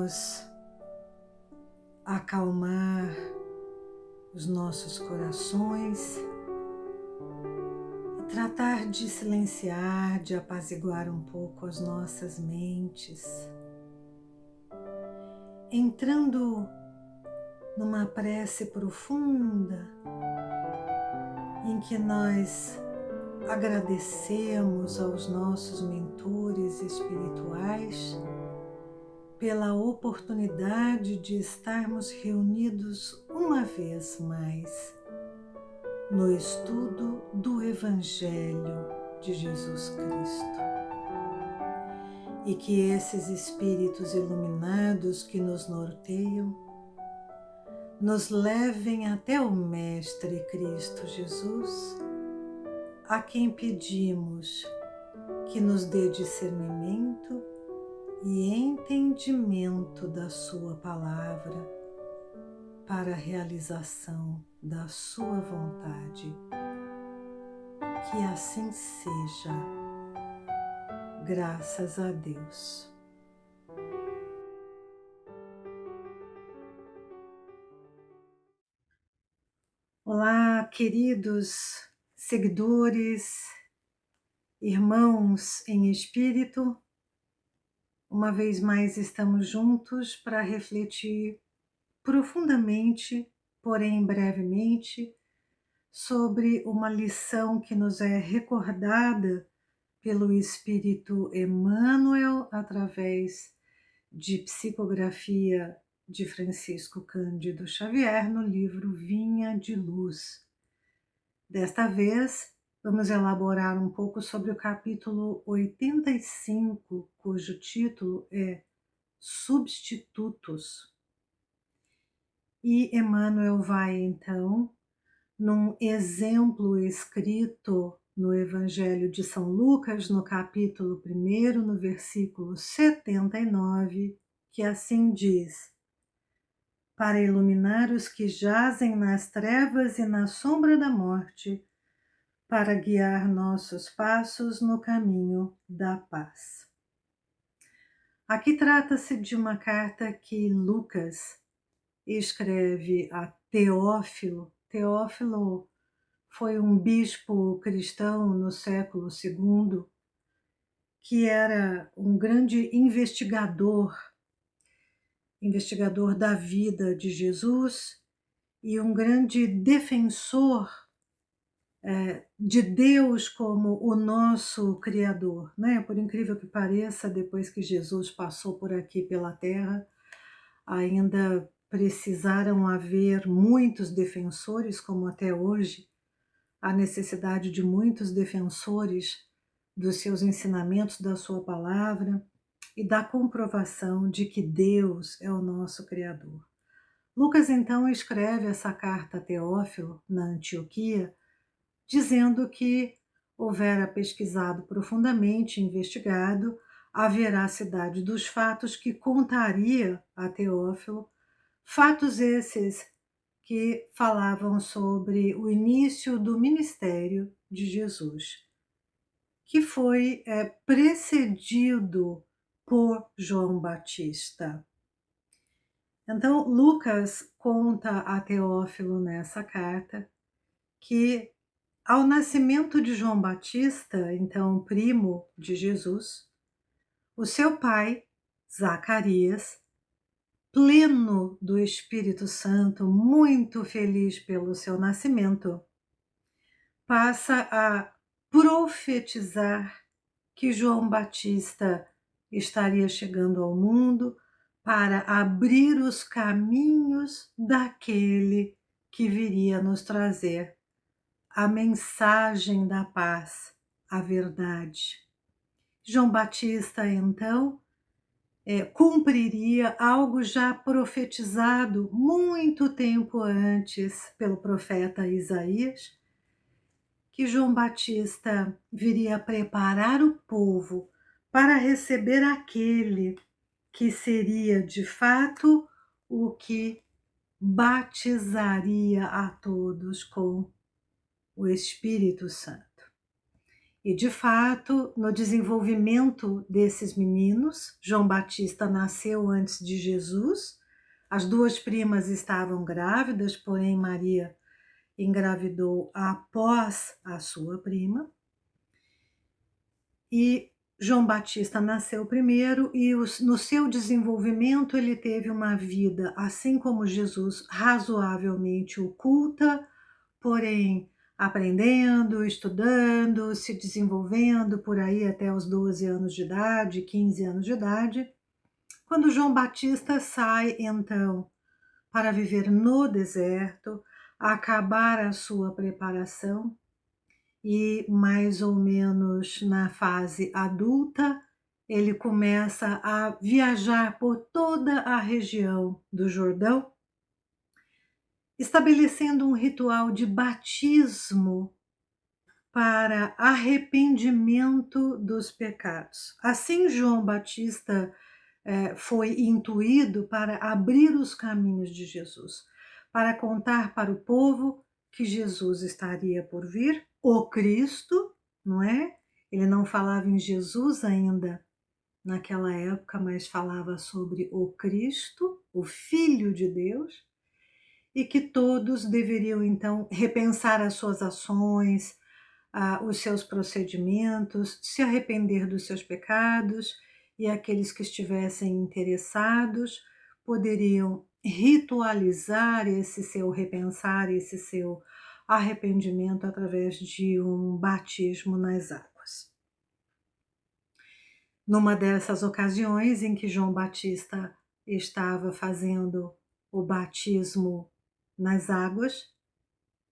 Vamos acalmar os nossos corações e tratar de silenciar, de apaziguar um pouco as nossas mentes, entrando numa prece profunda em que nós agradecemos aos nossos mentores espirituais pela oportunidade de estarmos reunidos uma vez mais no estudo do Evangelho de Jesus Cristo. E que esses espíritos iluminados que nos norteiam nos levem até o Mestre Cristo Jesus, a quem pedimos que nos dê discernimento e entendimento da sua palavra para a realização da sua vontade. Que assim seja, graças a Deus. Olá, queridos seguidores, irmãos em espírito. Uma vez mais estamos juntos para refletir profundamente, porém brevemente, sobre uma lição que nos é recordada pelo Espírito Emmanuel através de psicografia de Francisco Cândido Xavier no livro Vinha de Luz. Desta vez, vamos elaborar um pouco sobre o capítulo 85, cujo título é Substitutos. E Emmanuel vai, então, num exemplo escrito no Evangelho de São Lucas, no capítulo 1, no versículo 79, que assim diz: para iluminar os que jazem nas trevas e na sombra da morte, para guiar nossos passos no caminho da paz. Aqui trata-se de uma carta que Lucas escreve a Teófilo. Teófilo foi um bispo cristão no século II, que era um grande investigador da vida de Jesus e um grande defensor de Deus como o nosso Criador, né? Por incrível que pareça, depois que Jesus passou por aqui pela terra, ainda precisaram haver muitos defensores, como até hoje, a necessidade de muitos defensores dos seus ensinamentos, da sua palavra e da comprovação de que Deus é o nosso Criador. Lucas então escreve essa carta a Teófilo, na Antioquia, dizendo que houvera pesquisado profundamente, investigado a veracidade dos fatos que contaria a Teófilo, fatos esses que falavam sobre o início do ministério de Jesus, que foi precedido por João Batista. Então, Lucas conta a Teófilo nessa carta que ao nascimento de João Batista, então primo de Jesus, o seu pai, Zacarias, pleno do Espírito Santo, muito feliz pelo seu nascimento, passa a profetizar que João Batista estaria chegando ao mundo para abrir os caminhos daquele que viria nos trazer a mensagem da paz, a verdade. João Batista, então, cumpriria algo já profetizado muito tempo antes pelo profeta Isaías, que João Batista viria a preparar o povo para receber aquele que seria de fato o que batizaria a todos com o Espírito Santo. E de fato, no desenvolvimento desses meninos, João Batista nasceu antes de Jesus, as duas primas estavam grávidas, porém Maria engravidou após a sua prima. E João Batista nasceu primeiro e no seu desenvolvimento ele teve uma vida, assim como Jesus, razoavelmente oculta, porém aprendendo, estudando, se desenvolvendo por aí até os 12 anos de idade, 15 anos de idade, quando João Batista sai então para viver no deserto, acabar a sua preparação e mais ou menos na fase adulta, ele começa a viajar por toda a região do Jordão, estabelecendo um ritual de batismo para arrependimento dos pecados. Assim, João Batista foi intuído para abrir os caminhos de Jesus, para contar para o povo que Jesus estaria por vir, o Cristo, não é? Ele não falava em Jesus ainda naquela época, mas falava sobre o Cristo, o Filho de Deus, e que todos deveriam então repensar as suas ações, os seus procedimentos, se arrepender dos seus pecados, e aqueles que estivessem interessados poderiam ritualizar esse seu repensar, esse seu arrependimento através de um batismo nas águas. Numa dessas ocasiões em que João Batista estava fazendo o batismo nas águas,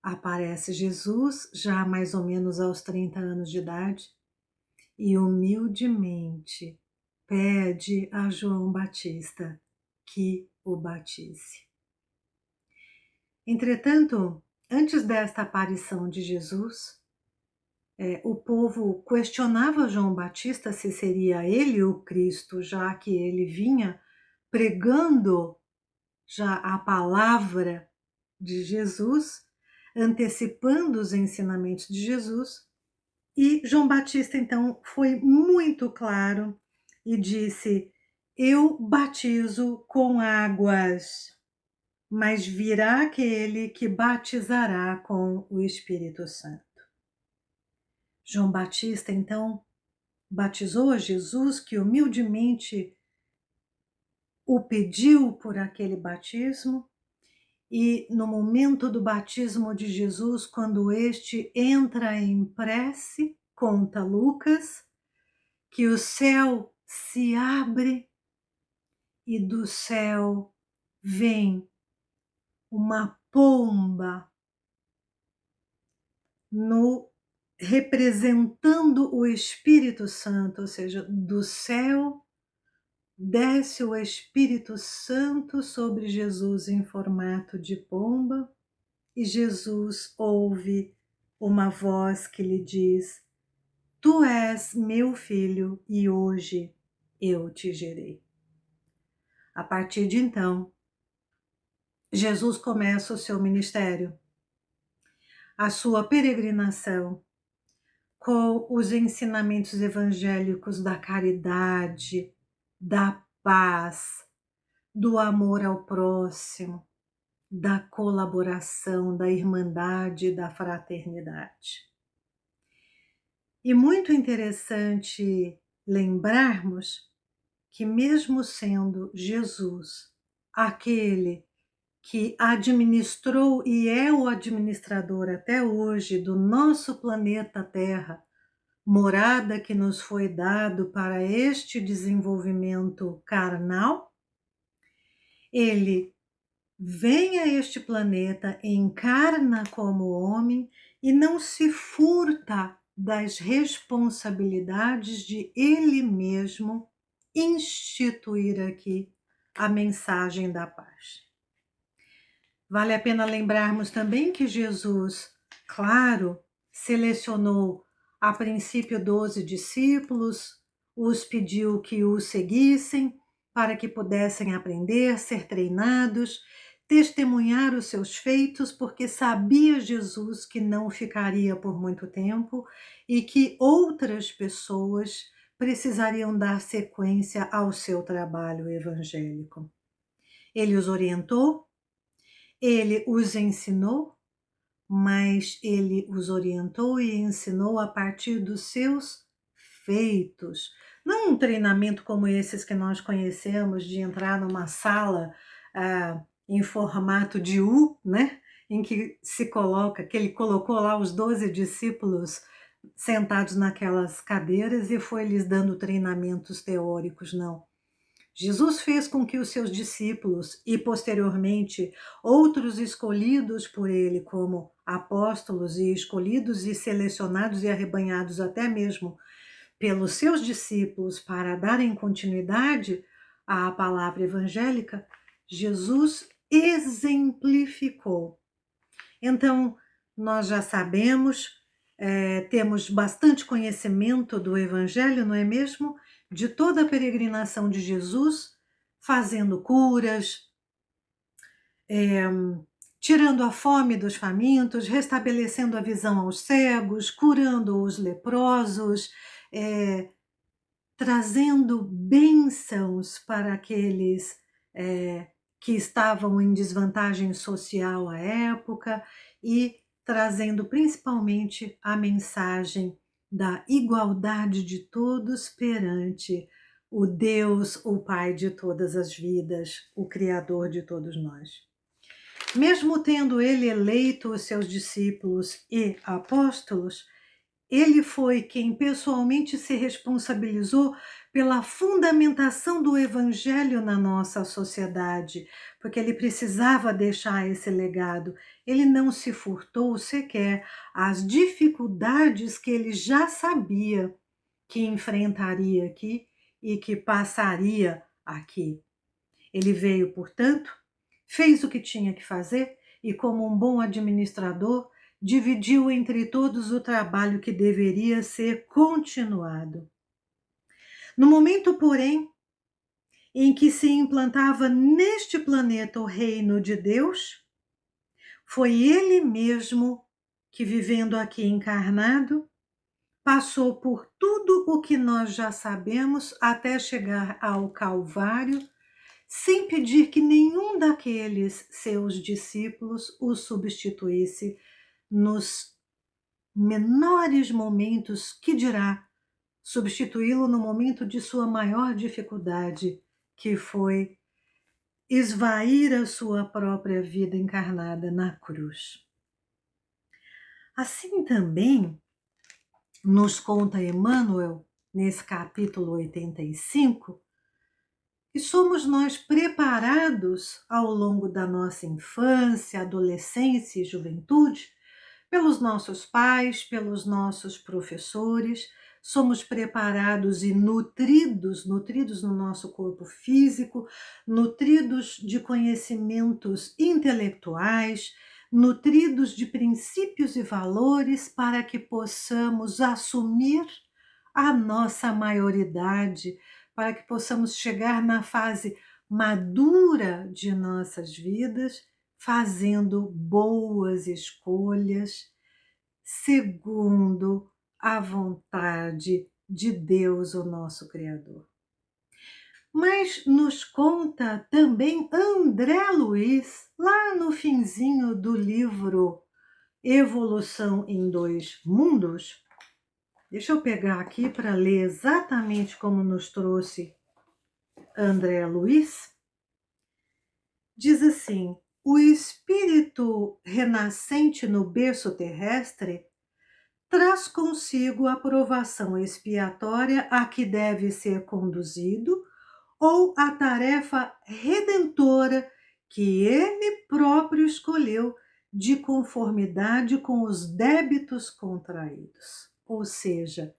aparece Jesus, já mais ou menos aos 30 anos de idade, e humildemente pede a João Batista que o batize. Entretanto, antes desta aparição de Jesus, o povo questionava João Batista se seria ele o Cristo, já que ele vinha pregando já a palavra de Jesus, antecipando os ensinamentos de Jesus. E João Batista então foi muito claro e disse: eu batizo com águas, mas virá aquele que batizará com o Espírito Santo. João Batista então batizou a Jesus, que humildemente o pediu por aquele batismo. E no momento do batismo de Jesus, quando este entra em prece, conta Lucas, que o céu se abre e do céu vem uma pomba representando o Espírito Santo, ou seja, do céu desce o Espírito Santo sobre Jesus em formato de pomba. E Jesus ouve uma voz que lhe diz: tu és meu filho e hoje eu te gerei. A partir de então, Jesus começa o seu ministério, a sua peregrinação com os ensinamentos evangélicos da caridade, da paz, do amor ao próximo, da colaboração, da irmandade, da fraternidade. E muito interessante lembrarmos que, mesmo sendo Jesus aquele que administrou e é o administrador até hoje do nosso planeta Terra, morada que nos foi dado para este desenvolvimento carnal, ele vem a este planeta, encarna como homem e não se furta das responsabilidades de ele mesmo instituir aqui a mensagem da paz. Vale a pena lembrarmos também que Jesus, claro, selecionou a princípio 12 discípulos, os pediu que o seguissem para que pudessem aprender, ser treinados, testemunhar os seus feitos, porque sabia Jesus que não ficaria por muito tempo e que outras pessoas precisariam dar sequência ao seu trabalho evangélico. Ele os orientou, ele os ensinou, mas ele os orientou e ensinou a partir dos seus feitos. Não um treinamento como esses que nós conhecemos, de entrar numa sala em formato de U, né? Em que se coloca, que ele colocou lá os 12 discípulos sentados naquelas cadeiras e foi lhes dando treinamentos teóricos, não. Jesus fez com que os seus discípulos e, posteriormente, outros escolhidos por ele como apóstolos e escolhidos e selecionados e arrebanhados até mesmo pelos seus discípulos para darem continuidade à palavra evangélica, Jesus exemplificou. Então, nós já sabemos, temos bastante conhecimento do Evangelho, não é mesmo? De toda a peregrinação de Jesus, fazendo curas, tirando a fome dos famintos, restabelecendo a visão aos cegos, curando os leprosos, trazendo bênçãos para aqueles que estavam em desvantagem social à época e trazendo principalmente a mensagem da igualdade de todos perante o Deus, o Pai de todas as vidas, o Criador de todos nós. Mesmo tendo ele eleito os seus discípulos e apóstolos, ele foi quem pessoalmente se responsabilizou pela fundamentação do evangelho na nossa sociedade, porque ele precisava deixar esse legado. Ele não se furtou sequer às dificuldades que ele já sabia que enfrentaria aqui e que passaria aqui. Ele veio, portanto, fez o que tinha que fazer e, como um bom administrador, dividiu entre todos o trabalho que deveria ser continuado. No momento, porém, em que se implantava neste planeta o reino de Deus, foi ele mesmo que, vivendo aqui encarnado, passou por tudo o que nós já sabemos até chegar ao Calvário, sem pedir que nenhum daqueles seus discípulos o substituísse nos menores momentos, que dirá substituí-lo no momento de sua maior dificuldade, que foi esvair a sua própria vida encarnada na cruz. Assim também nos conta Emmanuel, nesse capítulo 85, que somos nós preparados ao longo da nossa infância, adolescência e juventude, pelos nossos pais, pelos nossos professores, somos preparados e nutridos no nosso corpo físico, nutridos de conhecimentos intelectuais, nutridos de princípios e valores para que possamos assumir a nossa maioridade, para que possamos chegar na fase madura de nossas vidas, fazendo boas escolhas, segundo a vontade de Deus, o nosso Criador. Mas nos conta também André Luiz, lá no finzinho do livro Evolução em Dois Mundos. Deixa eu pegar aqui para ler exatamente como nos trouxe André Luiz. Diz assim: o espírito renascente no berço terrestre traz consigo a provação expiatória a que deve ser conduzido ou a tarefa redentora que ele próprio escolheu de conformidade com os débitos contraídos. Ou seja,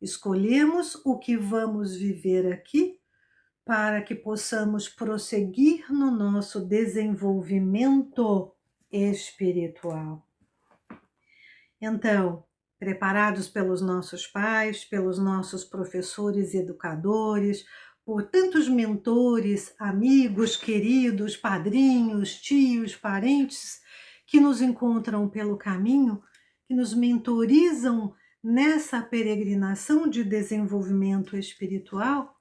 escolhemos o que vamos viver aqui para que possamos prosseguir no nosso desenvolvimento espiritual. Então, preparados pelos nossos pais, pelos nossos professores e educadores, por tantos mentores, amigos, queridos, padrinhos, tios, parentes que nos encontram pelo caminho, que nos mentorizam nessa peregrinação de desenvolvimento espiritual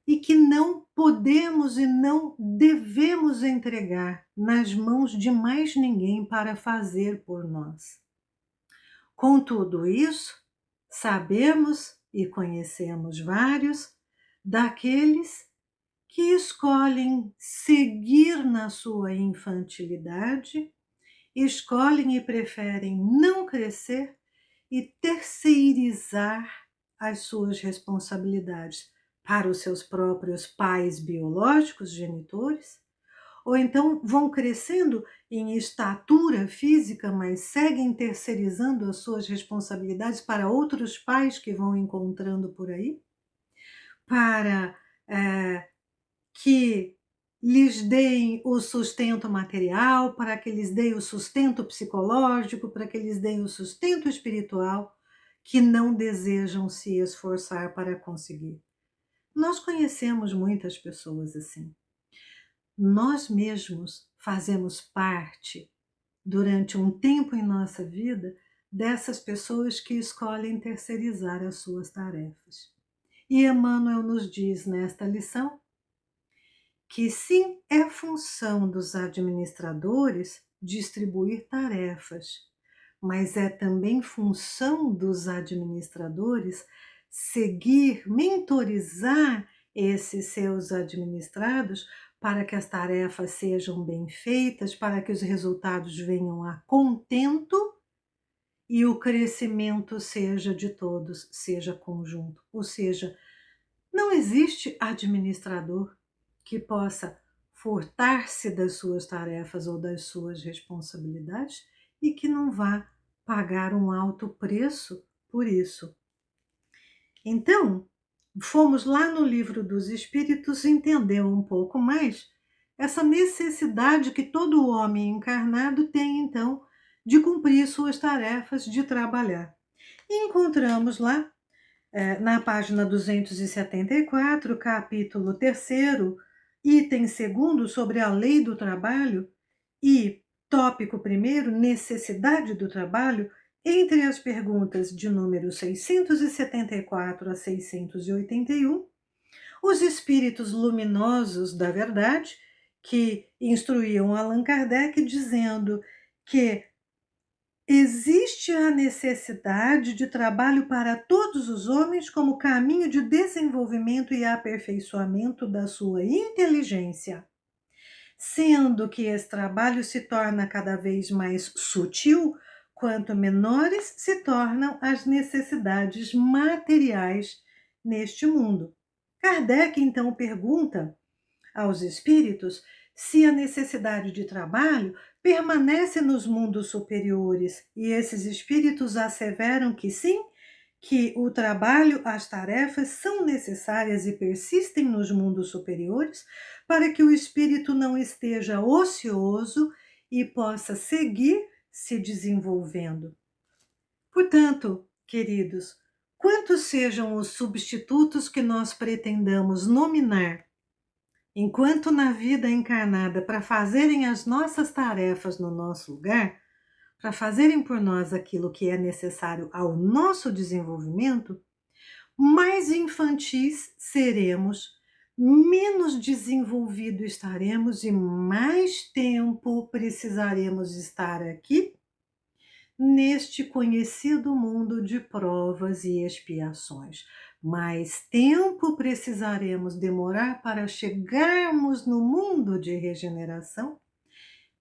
e que não podemos e não devemos entregar nas mãos de mais ninguém para fazer por nós. Com tudo isso, sabemos e conhecemos vários daqueles que escolhem seguir na sua infantilidade, escolhem e preferem não crescer e terceirizar as suas responsabilidades para os seus próprios pais biológicos, genitores, ou então vão crescendo em estatura física, mas seguem terceirizando as suas responsabilidades para outros pais que vão encontrando por aí, para que lhes deem o sustento material, para que lhes deem o sustento psicológico, para que lhes deem o sustento espiritual, que não desejam se esforçar para conseguir. Nós conhecemos muitas pessoas assim. Nós mesmos fazemos parte, durante um tempo em nossa vida, dessas pessoas que escolhem terceirizar as suas tarefas. E Emmanuel nos diz nesta lição que sim, é função dos administradores distribuir tarefas, mas é também função dos administradores seguir, mentorizar esses seus administrados para que as tarefas sejam bem feitas, para que os resultados venham a contento e o crescimento seja de todos, seja conjunto. Ou seja, não existe administrador que possa furtar-se das suas tarefas ou das suas responsabilidades e que não vá pagar um alto preço por isso. Então, fomos lá no Livro dos Espíritos entender um pouco mais essa necessidade que todo homem encarnado tem, então, de cumprir suas tarefas, de trabalhar. E encontramos lá, na página 274, capítulo 3º, item 2º, sobre a lei do trabalho, e tópico 1º, necessidade do trabalho, entre as perguntas de número 674 a 681, os espíritos luminosos da verdade, que instruíam Allan Kardec, dizendo que existe a necessidade de trabalho para todos os homens como caminho de desenvolvimento e aperfeiçoamento da sua inteligência, sendo que esse trabalho se torna cada vez mais sutil quanto menores se tornam as necessidades materiais neste mundo. Kardec então pergunta aos espíritos se a necessidade de trabalho permanece nos mundos superiores, e esses espíritos asseveram que sim, que o trabalho, as tarefas são necessárias e persistem nos mundos superiores para que o espírito não esteja ocioso e possa seguir se desenvolvendo. Portanto, queridos, quantos sejam os substitutos que nós pretendamos nominar enquanto na vida encarnada para fazerem as nossas tarefas no nosso lugar, para fazerem por nós aquilo que é necessário ao nosso desenvolvimento, mais infantis seremos, menos desenvolvidos estaremos e mais tempo precisaremos estar aqui neste conhecido mundo de provas e expiações. Mais tempo precisaremos demorar para chegarmos no mundo de regeneração,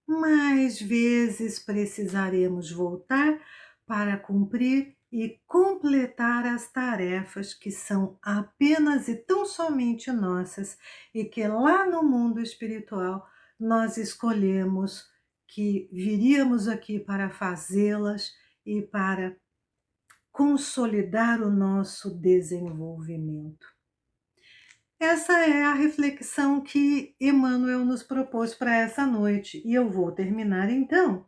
mais vezes precisaremos voltar para cumprir e completar as tarefas que são apenas e tão somente nossas e que lá no mundo espiritual nós escolhemos que viríamos aqui para fazê-las e para consolidar o nosso desenvolvimento. Essa é a reflexão que Emmanuel nos propôs para essa noite, e eu vou terminar então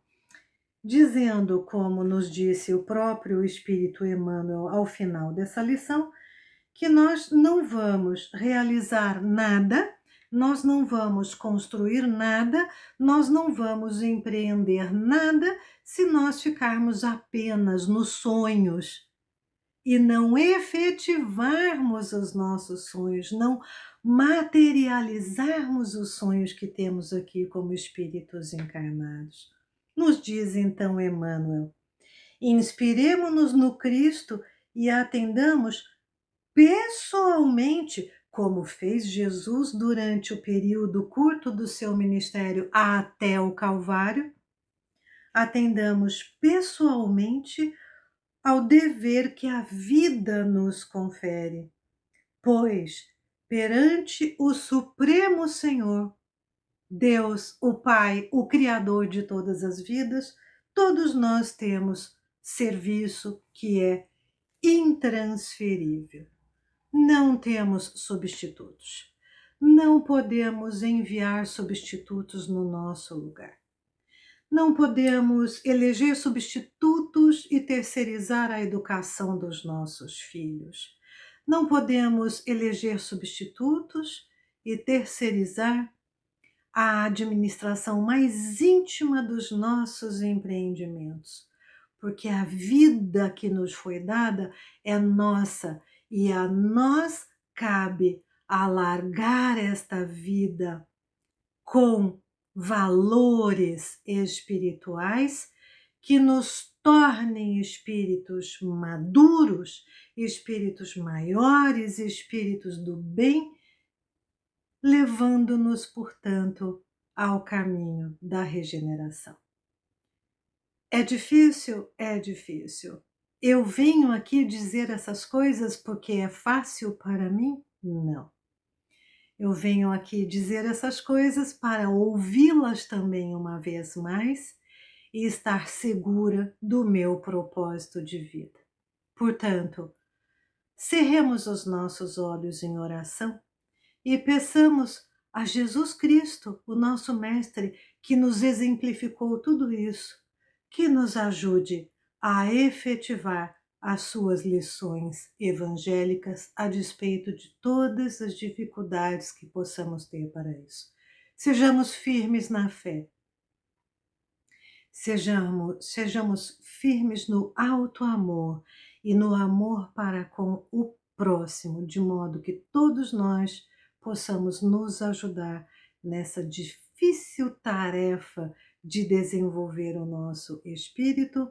dizendo, como nos disse o próprio Espírito Emmanuel ao final dessa lição, que nós não vamos realizar nada, nós não vamos construir nada, nós não vamos empreender nada se nós ficarmos apenas nos sonhos e não efetivarmos os nossos sonhos, não materializarmos os sonhos que temos aqui como espíritos encarnados. Nos diz então Emmanuel: inspiremo-nos no Cristo e atendamos pessoalmente, como fez Jesus durante o período curto do seu ministério até o Calvário, atendamos pessoalmente ao dever que a vida nos confere, pois, perante o Supremo Senhor, Deus, o Pai, o Criador de todas as vidas, todos nós temos serviço que é intransferível. Não temos substitutos. Não podemos enviar substitutos no nosso lugar. Não podemos eleger substitutos e terceirizar a educação dos nossos filhos. Não podemos eleger substitutos e terceirizar a administração mais íntima dos nossos empreendimentos, porque a vida que nos foi dada é nossa e a nós cabe alargar esta vida com valores espirituais que nos tornem espíritos maduros, espíritos maiores, espíritos do bem, levando-nos, portanto, ao caminho da regeneração. É difícil? É difícil. Eu venho aqui dizer essas coisas porque é fácil para mim? Não. Eu venho aqui dizer essas coisas para ouvi-las também uma vez mais e estar segura do meu propósito de vida. Portanto, cerremos os nossos olhos em oração e peçamos a Jesus Cristo, o nosso Mestre, que nos exemplificou tudo isso, que nos ajude a efetivar as suas lições evangélicas a despeito de todas as dificuldades que possamos ter para isso. Sejamos firmes na fé, sejamos firmes no alto amor e no amor para com o próximo, de modo que todos nós possamos nos ajudar nessa difícil tarefa de desenvolver o nosso espírito,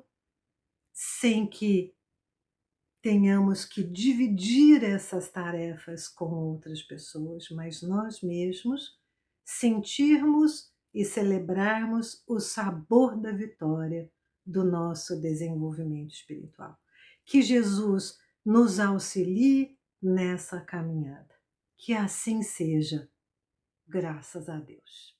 sem que tenhamos que dividir essas tarefas com outras pessoas, mas nós mesmos sentirmos e celebrarmos o sabor da vitória do nosso desenvolvimento espiritual. Que Jesus nos auxilie nessa caminhada. Que assim seja, graças a Deus.